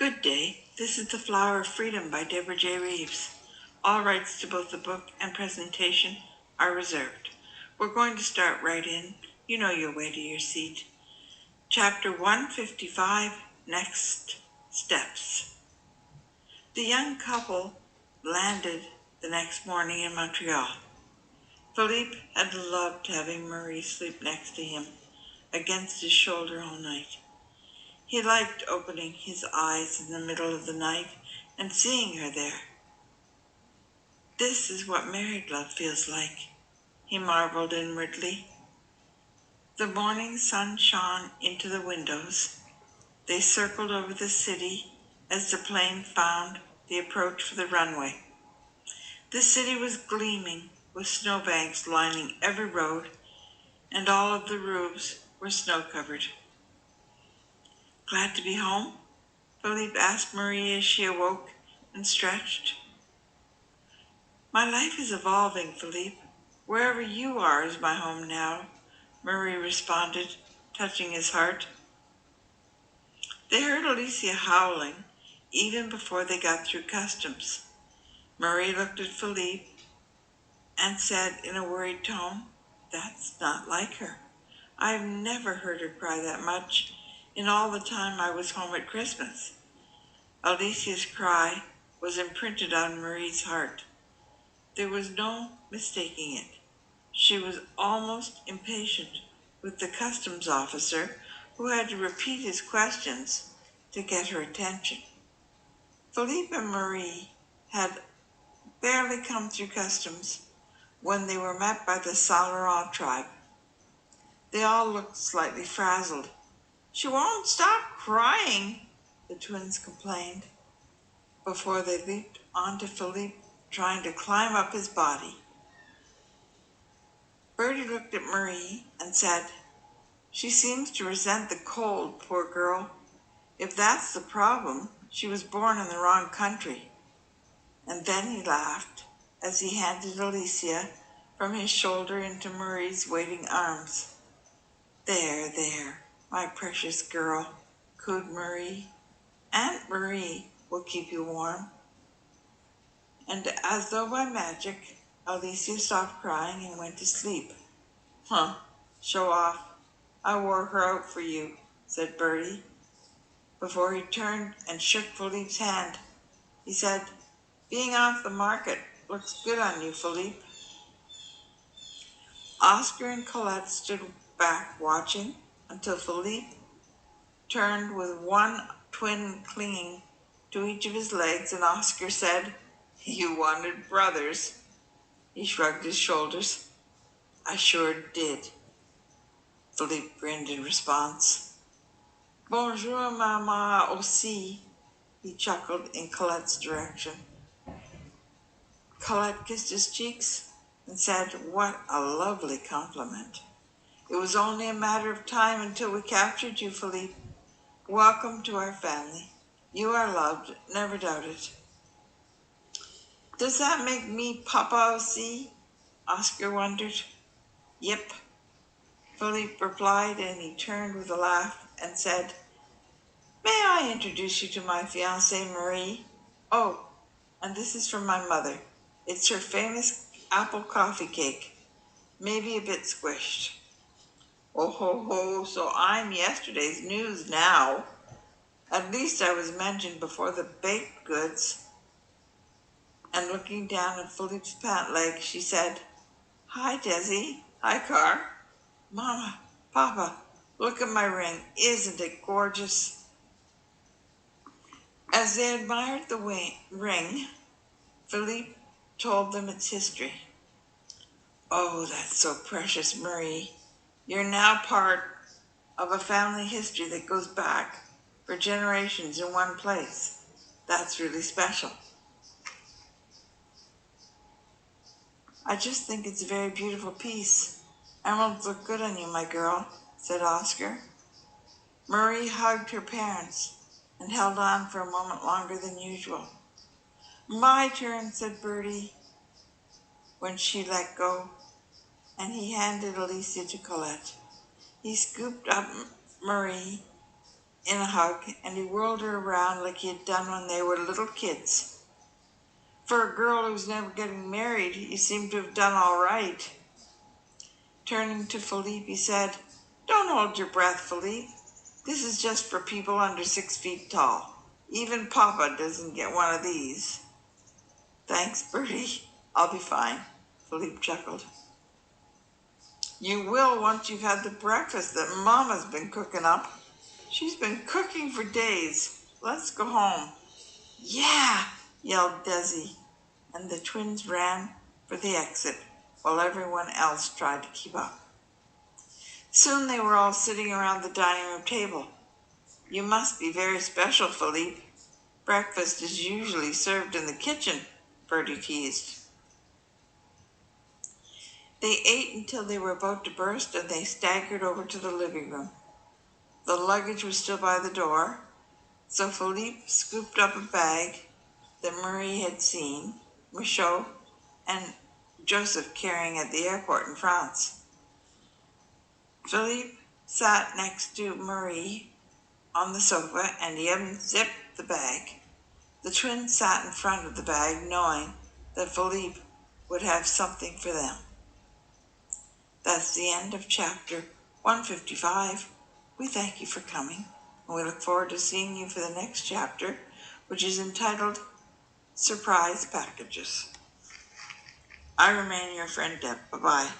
Good day. This is The Flower of Freedom by Deborah J. Reeves. All rights to both the book and presentation are reserved. We're going to start right in. You know your way to your seat. Chapter 155, Next Steps. The young couple landed the next morning in Montreal. Philippe had loved having Marie sleep next to him, against his shoulder all night. He liked opening his eyes in the middle of the night and seeing her there. This is what married love feels like, he marveled inwardly. The morning sun shone into the windows. They circled over the city as the plane found the approach for the runway. The city was gleaming with snowbanks lining every road, and all of the roofs were snow-covered. Glad to be home? Philippe asked Marie as she awoke and stretched. My life is evolving, Philippe. Wherever you are is my home now, Marie responded, touching his heart. They heard Alicia howling even before they got through customs. Marie looked at Philippe and said in a worried tone, That's not like her. I've never heard her cry that much in all the time I was home at Christmas. Alicia's cry was imprinted on Marie's heart. There was no mistaking it. She was almost impatient with the customs officer who had to repeat his questions to get her attention. Philippe and Marie had barely come through customs when they were met by the Saint Laurent tribe. They all looked slightly frazzled. She won't stop crying, the twins complained, before they leaped onto Philippe, trying to climb up his body. Bertie looked at Marie and said, She seems to resent the cold, poor girl. If that's the problem, she was born in the wrong country. And then he laughed as he handed Alicia from his shoulder into Marie's waiting arms. There, my precious girl, cooed Marie. Aunt Marie will keep you warm. And as though by magic, Alicia stopped crying and went to sleep. Huh, show off. I wore her out for you, said Bertie. Before he turned and shook Philippe's hand, he said, Being off the market looks good on you, Philippe. Oscar and Colette stood back watching until Philippe turned with one twin clinging to each of his legs, and Oscar said, You wanted brothers. He shrugged his shoulders. I sure did. Philippe grinned in response. Bonjour, maman aussi, he chuckled in Colette's direction. Colette kissed his cheeks and said, What a lovely compliment. It was only a matter of time until we captured you, Philippe. Welcome to our family. You are loved, never doubt it. Does that make me Papa aussi? Oscar wondered. Yep, Philippe replied, and he turned with a laugh and said, May I introduce you to my fiancée, Marie? Oh, and this is from my mother. It's her famous apple coffee cake, maybe a bit squished. Oh ho ho, so I'm yesterday's news now. At least I was mentioned before the baked goods. And looking down at Philippe's pant leg, she said, Hi, Desi. Hi, Car. Mama, Papa, look at my ring. Isn't it gorgeous? As they admired the ring, Philippe told them its history. Oh, that's so precious, Marie. You're now part of a family history that goes back for generations in one place. That's really special. I just think it's a very beautiful piece. Emeralds look good on you, my girl, said Oscar. Marie hugged her parents and held on for a moment longer than usual. My turn, said Bertie when she let go, and he handed Alicia to Colette. He scooped up Marie in a hug, and he whirled her around like he had done when they were little kids. For a girl who was never getting married, he seemed to have done all right. Turning to Philippe, he said, "Don't hold your breath, Philippe. This is just for people under 6 feet tall. Even Papa doesn't get one of these." "Thanks, Bertie. I'll be fine," Philippe chuckled. "You will once you've had the breakfast that Mama's been cooking up. She's been cooking for days. Let's go home." "Yeah," yelled Desi, and the twins ran for the exit while everyone else tried to keep up. Soon they were all sitting around the dining room table. "You must be very special, Philippe. Breakfast is usually served in the kitchen," Bertie teased. They ate until they were about to burst, and they staggered over to the living room. The luggage was still by the door, so Philippe scooped up a bag that Marie had seen Michaud and Joseph carrying at the airport in France. Philippe sat next to Marie on the sofa, and he unzipped the bag. The twins sat in front of the bag, knowing that Philippe would have something for them. That's the end of chapter 155. We thank you for coming, and we look forward to seeing you for the next chapter, which is entitled Surprise Packages. I remain your friend Deb. Bye-bye.